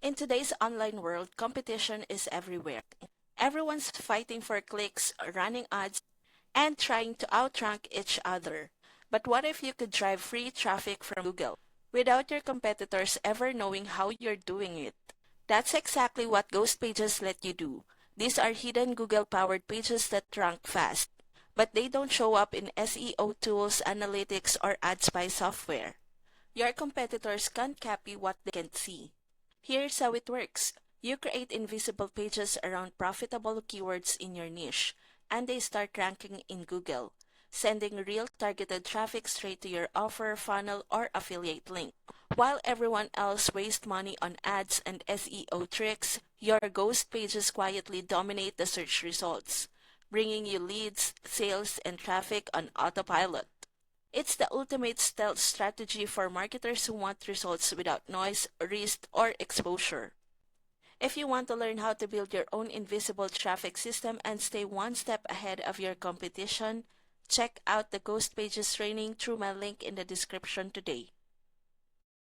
In today's online world, competition is everywhere. Everyone's fighting for clicks, running ads, and trying to outrank each other. But what if you could drive free traffic from Google without your competitors ever knowing how you're doing it? That's exactly what Ghost Pages let you do. These are hidden Google-powered pages that rank fast, but they don't show up in SEO tools, analytics, or ad spy software. Your competitors can't copy what they can't see. Here's how it works. You create invisible pages around profitable keywords in your niche, and they start ranking in Google, sending real targeted traffic straight to your offer, funnel, or affiliate link. While everyone else wastes money on ads and SEO tricks, your ghost pages quietly dominate the search results, bringing you leads, sales, and traffic on autopilot. It's the ultimate stealth strategy for marketers who want results without noise, risk, or exposure. If you want to learn how to build your own invisible traffic system and stay one step ahead of your competition, check out the Ghost Pages training through my link in the description today.